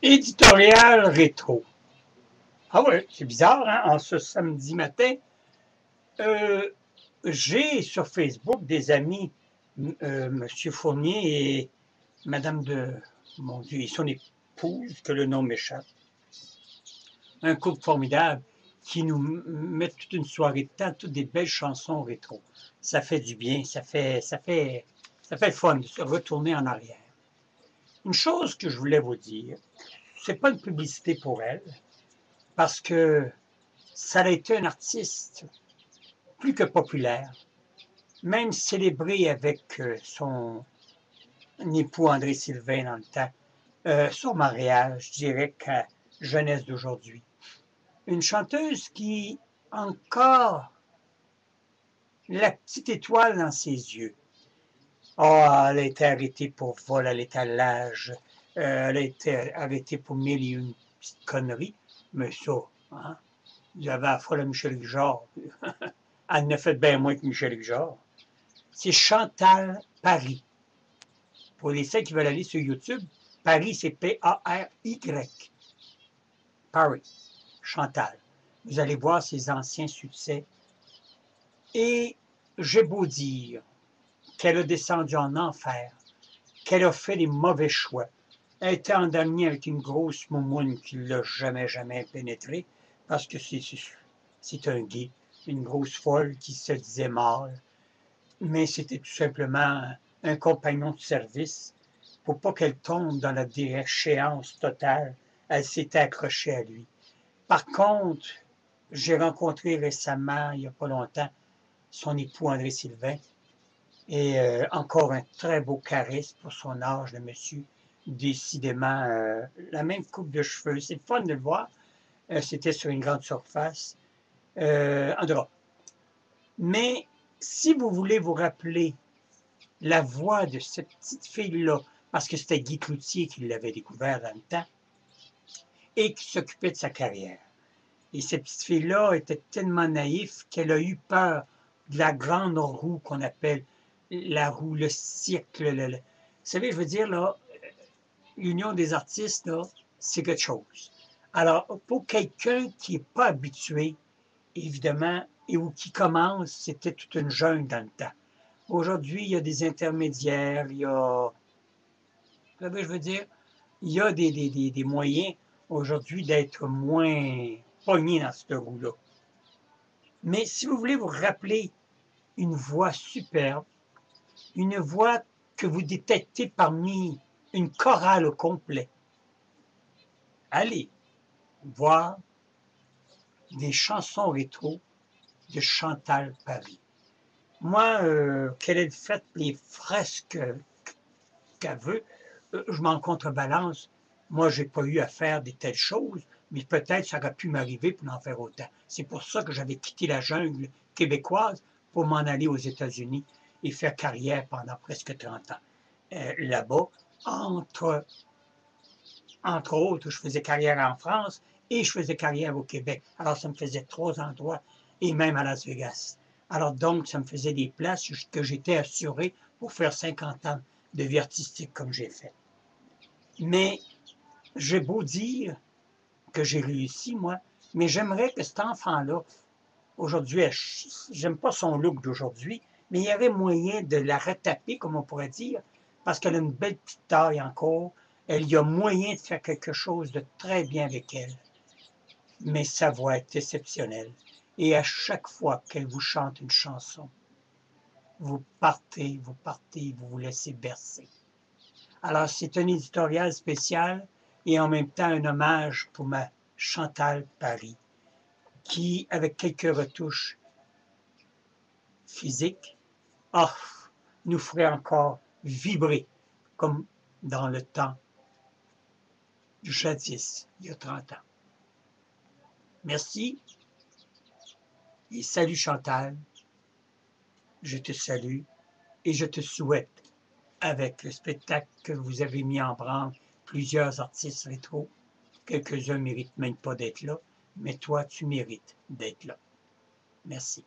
Éditorial rétro. Ah ouais, c'est bizarre, hein, en ce samedi matin. Euh, j'ai sur Facebook des amis, Monsieur Fournier et Madame de, mon Dieu, et son épouse, que le nom m'échappe. Un couple formidable qui nous met toute une soirée de temps, toutes des belles chansons rétro. Ça fait du bien, ça fait le fun de se retourner en arrière. Une chose que je voulais vous dire, c'est pas une publicité pour elle, parce que ça a été un artiste plus que populaire, même célébré avec son époux André Sylvain dans le temps, son mariage, je dirais qu'à jeunesse d'aujourd'hui. Une chanteuse qui, encore, la petite étoile dans ses yeux. Oh, elle a été arrêtée pour vol à l'étalage, elle a été arrêtée pour mille et une petites conneries, mais ça, hein, vous avez affaire à Michel Guijard. Elle ne fait bien moins que Michel Guijard. C'est Chantal Paris. Pour les ceux qui veulent aller sur YouTube, Paris, c'est P-A-R-Y. Paris. Chantal. Vous allez voir ses anciens succès. Et j'ai beau dire qu'elle a descendu en enfer, qu'elle a fait des mauvais choix. Elle était endormie avec une grosse moumoune qui ne l'a jamais pénétré, parce que c'est un gay, une grosse folle qui se disait mâle. Mais c'était tout simplement un compagnon de service. Pour pas qu'elle tombe dans la déchéance totale, elle s'était accrochée à lui. Par contre, j'ai rencontré récemment, il n'y a pas longtemps, son époux André Sylvain, et encore un très beau charisme pour son âge, le monsieur. Décidément, la même coupe de cheveux. C'est fun de le voir. C'était sur une grande surface. En tout cas. Mais si vous voulez vous rappeler la voix de cette petite fille-là, parce que c'était Guy Cloutier qui l'avait découvert dans le temps, et qui s'occupait de sa carrière. Et cette petite fille-là était tellement naïve qu'elle a eu peur de la grande roue qu'on appelle la roue, le cycle. Vous savez, je veux dire, là, l'union des artistes, là, c'est quelque chose. Alors, pour quelqu'un qui n'est pas habitué, évidemment, et ou qui commence, c'était toute une jungle dans le temps. Aujourd'hui, il y a des intermédiaires, il y a, je veux dire, il y a des moyens aujourd'hui d'être moins pogné dans cette roue-là. Mais si vous voulez vous rappeler une voix superbe, une voix que vous détectez parmi une chorale au complet, allez voir des chansons rétro de Chantal Paris. Moi, qu'elle ait fait les fresques qu'elle veut, je m'en contrebalance. Moi, j'ai pas eu à faire de telles choses, mais peut-être ça aurait pu m'arriver pour en faire autant. C'est pour ça que j'avais quitté la jungle québécoise pour m'en aller aux États-Unis et faire carrière pendant presque 30 ans. Là-bas, entre, entre autres, je faisais carrière en France et je faisais carrière au Québec. Alors, ça me faisait 3 endroits et même à Las Vegas. Alors donc, ça me faisait des places que j'étais assuré pour faire 50 ans de vie artistique comme j'ai fait. Mais j'ai beau dire que j'ai réussi, moi, mais j'aimerais que cet enfant-là, aujourd'hui, j'aime pas son look d'aujourd'hui, mais il y avait moyen de la retaper, comme on pourrait dire, parce qu'elle a une belle petite taille encore. Il y a moyen de faire quelque chose de très bien avec elle. Mais sa voix est exceptionnelle. Et à chaque fois qu'elle vous chante une chanson, vous partez, vous vous laissez bercer. Alors, c'est un éditorial spécial et en même temps un hommage pour ma Chantal Paris, qui, avec quelques retouches physiques, oh, nous ferait encore vibrer comme dans le temps du jadis, il y a 30 ans. Merci et salut Chantal, je te salue et je te souhaite, avec le spectacle que vous avez mis en branle, plusieurs artistes rétro, quelques-uns ne méritent même pas d'être là, mais toi, tu mérites d'être là. Merci.